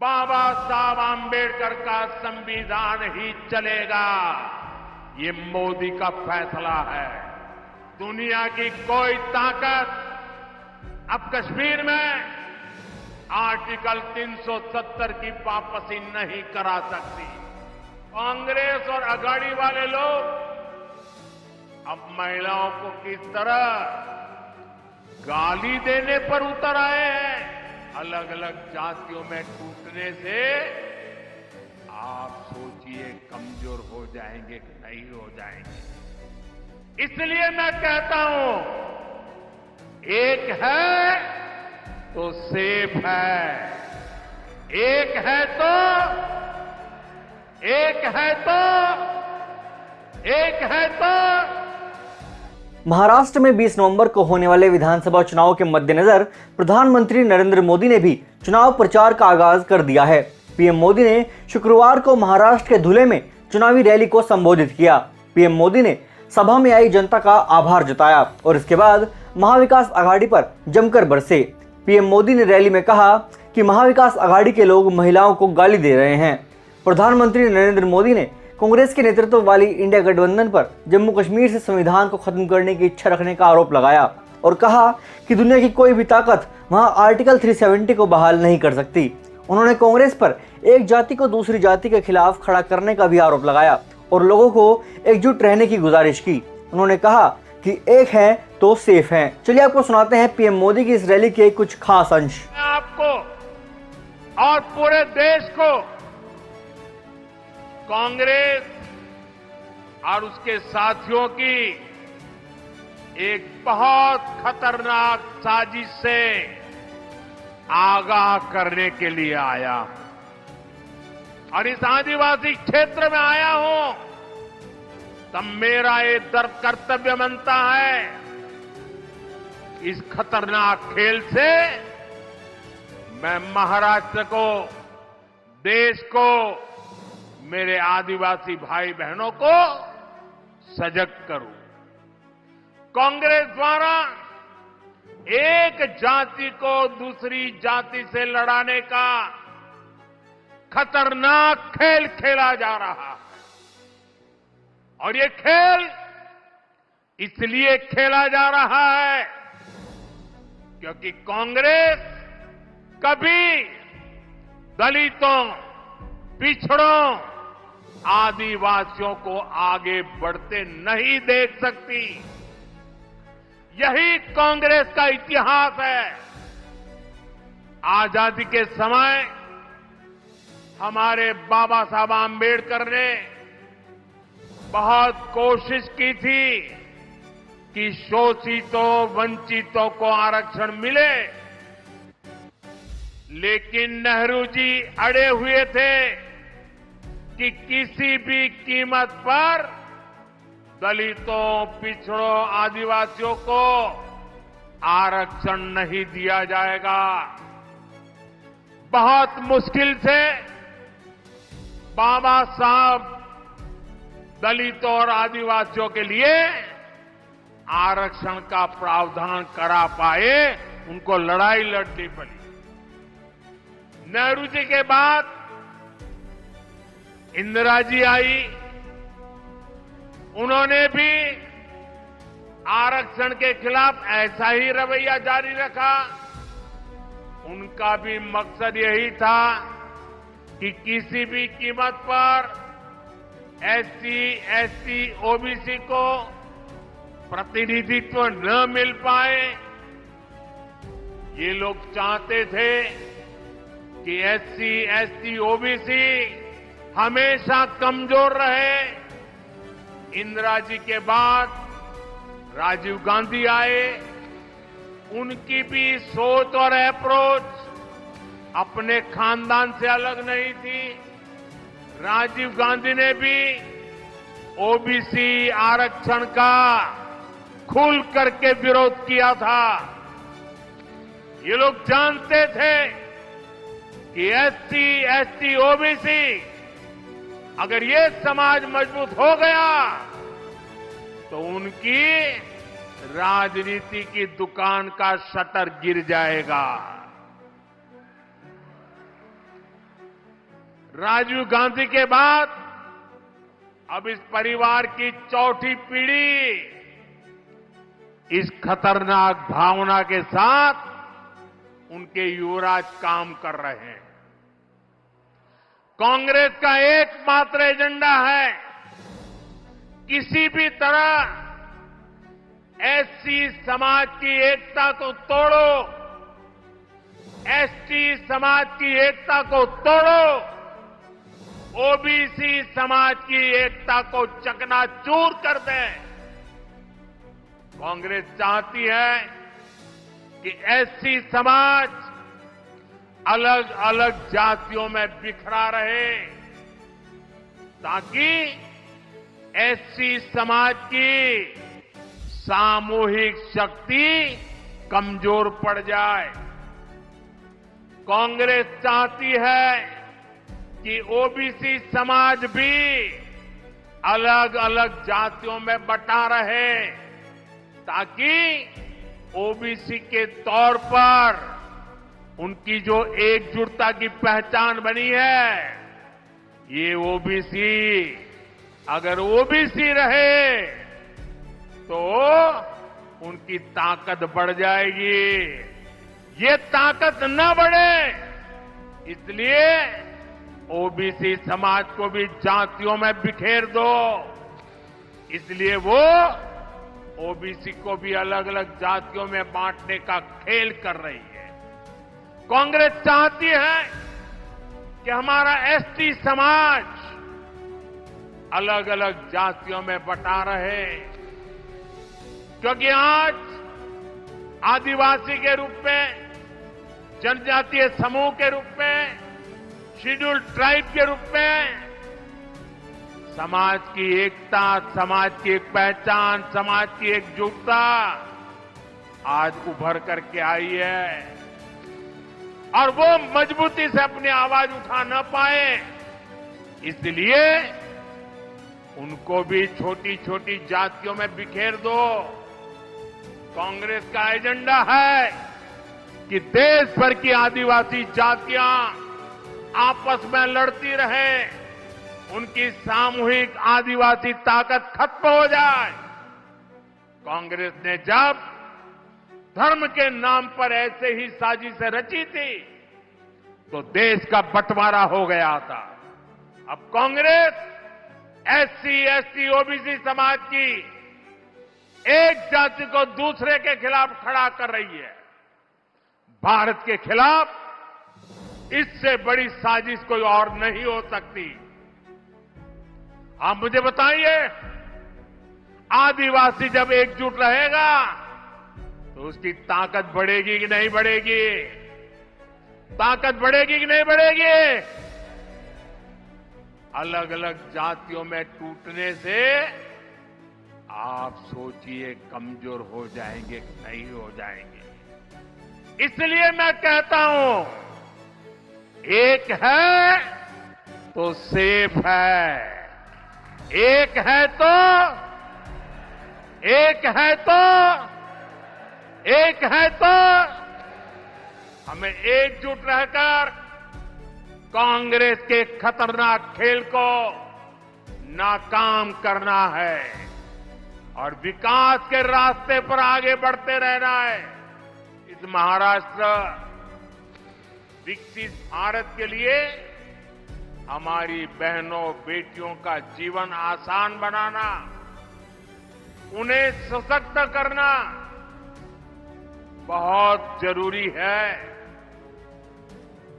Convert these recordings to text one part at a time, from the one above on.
बाबा साहब आम्बेडकर का संविधान ही चलेगा, ये मोदी का फैसला है। दुनिया की कोई ताकत अब कश्मीर में आर्टिकल 370 की वापसी नहीं करा सकती। कांग्रेस और अघाड़ी वाले लोग अब महिलाओं को किस तरह गाली देने पर उतर आए हैं। अलग अलग जातियों में टूटने से आप सोचिए कमजोर हो जाएंगे कि नहीं हो जाएंगे। इसलिए मैं कहता हूं, एक है तो सेफ है, एक है तो महाराष्ट्र में 20 नवंबर को होने वाले विधानसभा चुनाव के मद्देनजर प्रधानमंत्री नरेंद्र मोदी ने भी चुनाव प्रचार का आगाज कर दिया है। पीएम मोदी ने शुक्रवार को महाराष्ट्र के धुले में चुनावी रैली को संबोधित किया। पीएम मोदी ने सभा में आई जनता का आभार जताया और इसके बाद महाविकास आघाड़ी पर जमकर बरसे। पीएम मोदी ने रैली में कहा कि महाविकास आघाड़ी के लोग महिलाओं को गाली दे रहे हैं। प्रधानमंत्री नरेंद्र मोदी ने कांग्रेस के नेतृत्व वाली इंडिया गठबंधन पर जम्मू कश्मीर से संविधान को खत्म करने की इच्छा रखने का आरोप लगाया और कहा कि दुनिया की कोई भी ताकत वहां आर्टिकल 370 को बहाल नहीं कर सकती। उन्होंने कांग्रेस पर एक जाति को दूसरी जाति के खिलाफ खड़ा करने का भी आरोप लगाया और लोगों को एकजुट रहने की गुजारिश की। उन्होंने कहा कि एक है तो सेफ है। चलिए आपको सुनाते हैं पीएम मोदी की इस रैली के कुछ खास अंश। आपको और पूरे देश को कांग्रेस और उसके साथियों की एक बहुत खतरनाक साजिश से आगाह करने के लिए आया और इस आदिवासी क्षेत्र में आया हूं, तब मेरा ये कर्तव्य बनता है इस खतरनाक खेल से मैं महाराष्ट्र को, देश को, मेरे आदिवासी भाई बहनों को सजग करूं। कांग्रेस द्वारा एक जाति को दूसरी जाति से लड़ाने का खतरनाक खेल खेला जा रहा है और ये खेल इसलिए खेला जा रहा है क्योंकि कांग्रेस कभी दलितों, पिछड़ों, आदिवासियों को आगे बढ़ते नहीं देख सकती। यही कांग्रेस का इतिहास है। आजादी के समय हमारे बाबा साहब आम्बेडकर ने बहुत कोशिश की थी कि शोषितों, वंचितों को आरक्षण मिले, लेकिन नेहरू जी अड़े हुए थे कि किसी भी कीमत पर दलितों, पिछड़ों, आदिवासियों को आरक्षण नहीं दिया जाएगा। बहुत मुश्किल से बाबा साहब दलितों और आदिवासियों के लिए आरक्षण का प्रावधान करा पाए, उनको लड़ाई लड़नी पड़ी। नेहरू जी के बाद इंदिरा जी आई, उन्होंने भी आरक्षण के खिलाफ ऐसा ही रवैया जारी रखा। उनका भी मकसद यही था कि किसी भी कीमत पर एससी, एसटी, ओबीसी को प्रतिनिधित्व न मिल पाए। ये लोग चाहते थे कि एससी, एसटी, ओबीसी हमेशा कमजोर रहे। इंदिरा जी के बाद राजीव गांधी आए, उनकी भी सोच और अप्रोच अपने खानदान से अलग नहीं थी। राजीव गांधी ने भी ओबीसी आरक्षण का खुल करके विरोध किया था। ये लोग जानते थे कि एससी, एसटी, ओबीसी अगर ये समाज मजबूत हो गया तो उनकी राजनीति की दुकान का शटर गिर जाएगा। राजीव गांधी के बाद अब इस परिवार की चौथी पीढ़ी इस खतरनाक भावना के साथ उनके युवराज काम कर रहे हैं। कांग्रेस का एकमात्र एजेंडा है किसी भी तरह एससी समाज की एकता को तोड़ो, एसटी समाज की एकता को तोड़ो, ओबीसी समाज की एकता को चकनाचूर कर दें। कांग्रेस चाहती है कि एससी समाज अलग अलग जातियों में बिखरा रहे ताकि एससी समाज की सामूहिक शक्ति कमजोर पड़ जाए। कांग्रेस चाहती है कि ओबीसी समाज भी अलग अलग जातियों में बटा रहे ताकि ओबीसी के तौर पर उनकी जो एकजुटता की पहचान बनी है, ये ओबीसी अगर ओबीसी रहे तो उनकी ताकत बढ़ जाएगी। ये ताकत न बढ़े इसलिए ओबीसी समाज को भी जातियों में बिखेर दो, इसलिए वो ओबीसी को भी अलग अलग जातियों में बांटने का खेल कर रही है। कांग्रेस चाहती है कि हमारा एसटी समाज अलग अलग जातियों में बटा रहे, क्योंकि आज आदिवासी के रूप में, जनजातीय समूह के रूप में, शेड्यूल्ड ट्राइब के रूप में समाज की एकता, समाज की एक पहचान, समाज की एकजुटता आज उभर करके आई है और वो मजबूती से अपनी आवाज उठा न पाए, इसलिए उनको भी छोटी छोटी जातियों में बिखेर दो। कांग्रेस का एजेंडा है कि देश भर की आदिवासी जातियां आपस में लड़ती रहें, उनकी सामूहिक आदिवासी ताकत खत्म हो जाए। कांग्रेस ने जब धर्म के नाम पर ऐसे ही साजिशें रची थी तो देश का बंटवारा हो गया था। अब कांग्रेस एससी, एसटी, ओबीसी समाज की एक जाति को दूसरे के खिलाफ खड़ा कर रही है। भारत के खिलाफ इससे बड़ी साजिश कोई और नहीं हो सकती। आप मुझे बताइए, आदिवासी जब एकजुट रहेगा तो उसकी ताकत बढ़ेगी कि नहीं बढ़ेगी? ताकत बढ़ेगी कि नहीं बढ़ेगी? अलग अलग जातियों में टूटने से आप सोचिए कमजोर हो जाएंगे कि नहीं हो जाएंगे। इसलिए मैं कहता हूं, एक है तो सेफ है, एक है तो हमें एकजुट रहकर कांग्रेस के खतरनाक खेल को नाकाम करना है और विकास के रास्ते पर आगे बढ़ते रहना है। इस महाराष्ट्र विकसित भारत के लिए हमारी बहनों बेटियों का जीवन आसान बनाना, उन्हें सशक्त करना बहुत जरूरी है।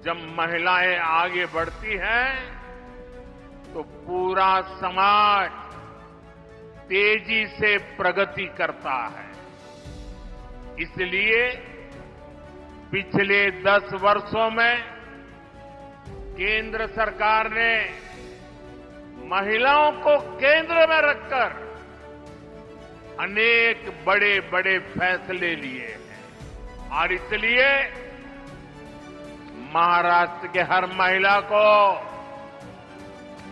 जब महिलाएं आगे बढ़ती हैं तो पूरा समाज तेजी से प्रगति करता है। इसलिए पिछले 10 वर्षों में केंद्र सरकार ने महिलाओं को केंद्र में रखकर अनेक बड़े बड़े फैसले लिए हैं और इसलिए महाराष्ट्र के हर महिला को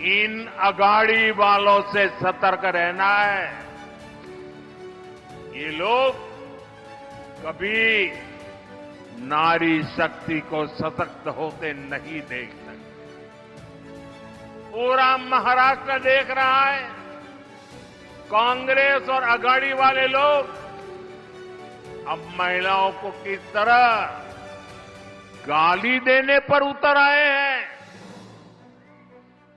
इन अगाड़ी वालों से सतर्क रहना है। ये लोग कभी नारी शक्ति को सशक्त होते नहीं देख सकते। पूरा महाराष्ट्र देख रहा है। कांग्रेस और आघाड़ी वाले लोग अब महिलाओं को किस तरह गाली देने पर उतर आए हैं।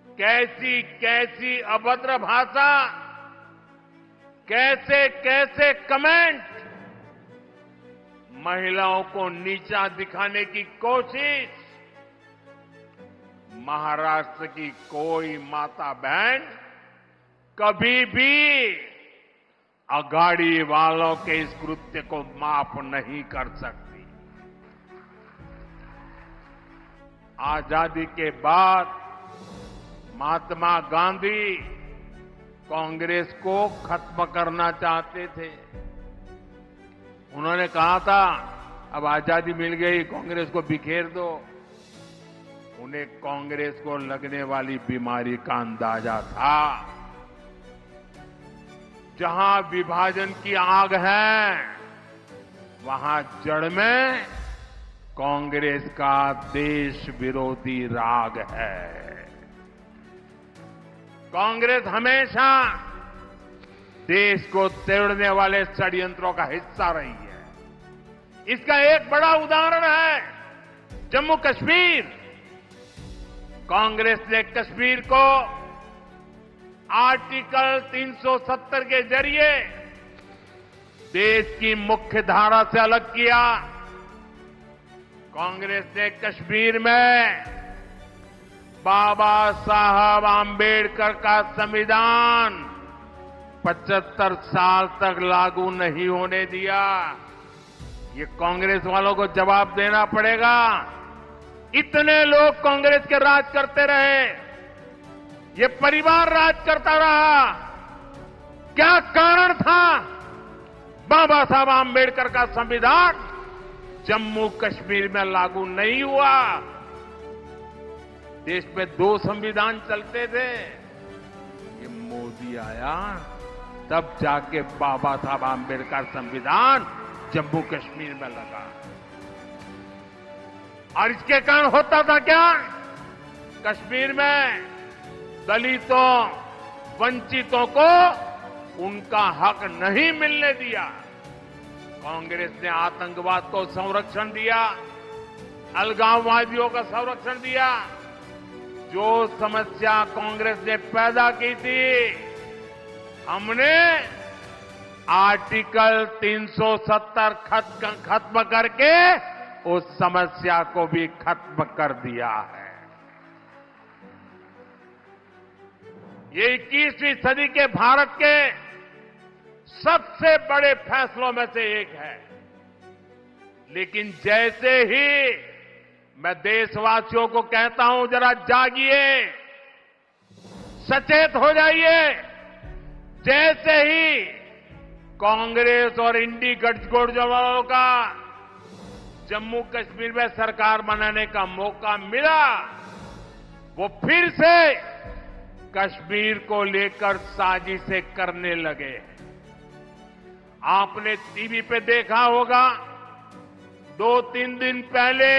कैसी कैसी अभद्र भाषा, कैसे कैसे कमेंट, महिलाओं को नीचा दिखाने की कोशिश। महाराष्ट्र की कोई माता बहन कभी भी अघाड़ी वालों के इस कृत्य को माफ नहीं कर सकती। आजादी के बाद महात्मा गांधी कांग्रेस को खत्म करना चाहते थे। उन्होंने कहा था अब आजादी मिल गई, कांग्रेस को बिखेर दो। उन्हें कांग्रेस को लगने वाली बीमारी का अंदाजा था। जहां विभाजन की आग है, वहां जड़ में कांग्रेस का देश विरोधी राग है। कांग्रेस हमेशा देश को तोड़ने वाले षड्यंत्रों का हिस्सा रही है। इसका एक बड़ा उदाहरण है जम्मू कश्मीर। कांग्रेस ने कश्मीर को आर्टिकल 370 के जरिए देश की मुख्य धारा से अलग किया। कांग्रेस ने कश्मीर में बाबा साहब आंबेडकर का संविधान 75 साल तक लागू नहीं होने दिया। ये कांग्रेस वालों को जवाब देना पड़ेगा। इतने लोग कांग्रेस के राज करते रहे, ये परिवार राज करता रहा। क्या कारण था बाबा साहब आंबेडकर का संविधान जम्मू कश्मीर में लागू नहीं हुआ? देश में 2 संविधान चलते थे। ये मोदी आया तब जाके बाबा साहब आंबेडकर संविधान जम्मू कश्मीर में लगा। और इसके कारण होता था क्या? कश्मीर में दलितों, वंचितों को उनका हक नहीं मिलने दिया। कांग्रेस ने आतंकवाद को संरक्षण दिया, अलगाववादियों का संरक्षण दिया। जो समस्या कांग्रेस ने पैदा की थी, हमने आर्टिकल 370 खत्म करके उस समस्या को भी खत्म कर दिया है। ये 21वीं सदी के भारत के सबसे बड़े फैसलों में से एक है। लेकिन जैसे ही मैं देशवासियों को कहता हूं जरा जागिए, सचेत हो जाइए। जैसे ही कांग्रेस और इंडी गठजोड़ का जम्मू कश्मीर में सरकार बनाने का मौका मिला, वो फिर से कश्मीर को लेकर साजिशें करने लगे। आपने टीवी पे देखा होगा 2-3 दिन पहले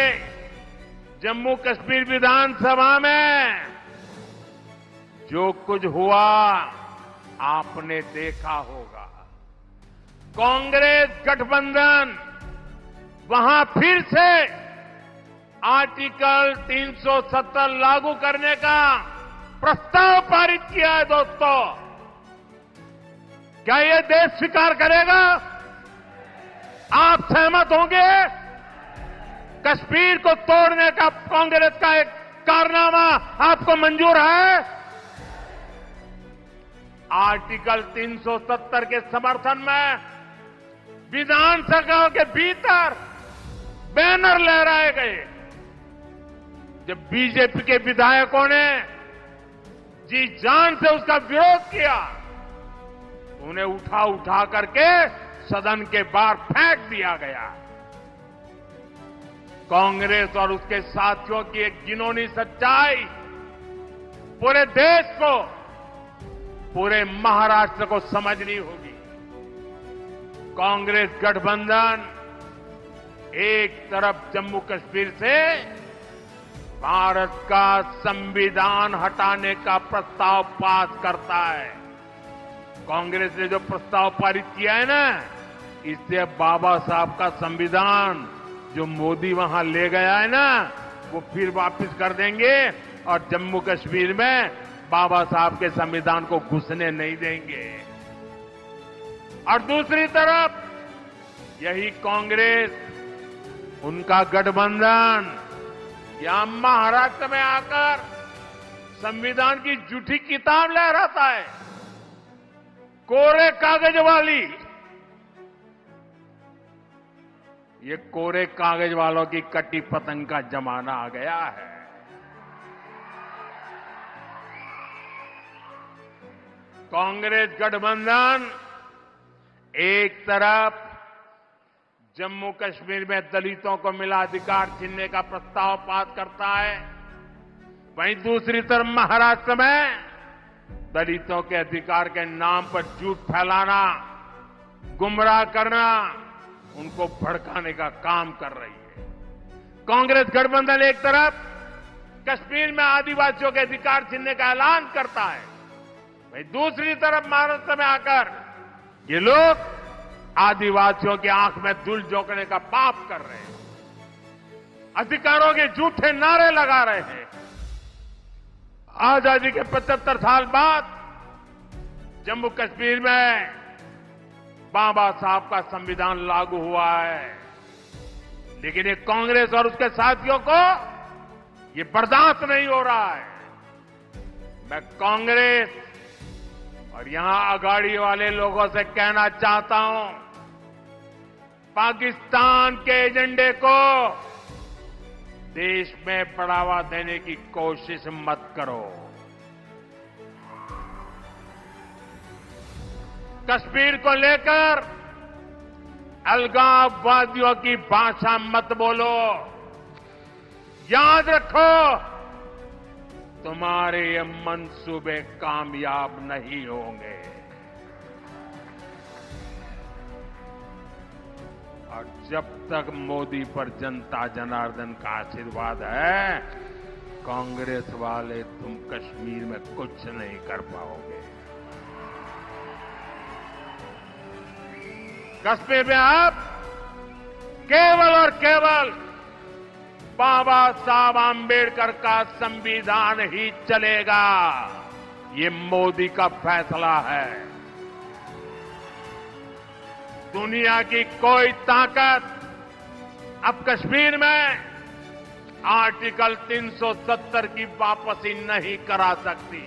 जम्मू कश्मीर विधानसभा में जो कुछ हुआ आपने देखा होगा। कांग्रेस गठबंधन वहां फिर से आर्टिकल 370 लागू करने का प्रस्ताव पारित किया है। दोस्तों, क्या ये देश स्वीकार करेगा? आप सहमत होंगे? कश्मीर को तोड़ने का कांग्रेस का एक कारनामा आपको मंजूर है? आर्टिकल 370 के समर्थन में विधानसभा के भीतर बैनर लहराए गए। जब बीजेपी के विधायकों ने जी जान से उसका विरोध किया, उन्हें उठा करके सदन के बाहर फेंक दिया गया। कांग्रेस और उसके साथियों की एक घिनौनी सच्चाई पूरे देश को, पूरे महाराष्ट्र को समझनी होगी। कांग्रेस गठबंधन एक तरफ जम्मू कश्मीर से भारत का संविधान हटाने का प्रस्ताव पास करता है। कांग्रेस ने जो प्रस्ताव पारित किया है ना, इससे बाबा साहब का संविधान जो मोदी वहां ले गया है ना, वो फिर वापस कर देंगे और जम्मू कश्मीर में बाबा साहब के संविधान को घुसने नहीं देंगे। और दूसरी तरफ यही कांग्रेस, उनका गठबंधन यहां महाराष्ट्र में आकर संविधान की झूठी किताब लहराता है, कोरे कागज वाली। ये कोरे कागज वालों की कटी पतंग का जमाना आ गया है। कांग्रेस गठबंधन एक तरफ जम्मू कश्मीर में दलितों को मिला अधिकार छीनने का प्रस्ताव पास करता है, वहीं दूसरी तरफ महाराष्ट्र में दलितों के अधिकार के नाम पर झूठ फैलाना, गुमराह करना, उनको भड़काने का काम कर रही है। कांग्रेस गठबंधन एक तरफ कश्मीर में आदिवासियों के अधिकार छीनने का ऐलान करता है, वहीं दूसरी तरफ महाराष्ट्र में आकर ये लोग आदिवासियों की आंख में धूल झोंकने का पाप कर रहे हैं, अधिकारों के झूठे नारे लगा रहे हैं। आजादी के 75 साल बाद जम्मू कश्मीर में बाबा साहब का संविधान लागू हुआ है, लेकिन ये कांग्रेस और उसके साथियों को ये बर्दाश्त नहीं हो रहा है। मैं कांग्रेस और यहां अघाड़ी वाले लोगों से कहना चाहता हूं, पाकिस्तान के एजेंडे को देश में बढ़ावा देने की कोशिश मत करो। कश्मीर को लेकर अलगाववादियों की भाषा मत बोलो। याद रखो, तुम्हारे ये मंसूबे कामयाब नहीं होंगे। और जब तक मोदी पर जनता जनार्दन का आशीर्वाद है, कांग्रेस वाले तुम कश्मीर में कुछ नहीं कर पाओगे। कश्मीर में अब केवल और केवल बाबा साहब आंबेडकर का संविधान ही चलेगा। ये मोदी का फैसला है। दुनिया की कोई ताकत अब कश्मीर में आर्टिकल 370 की वापसी नहीं करा सकती।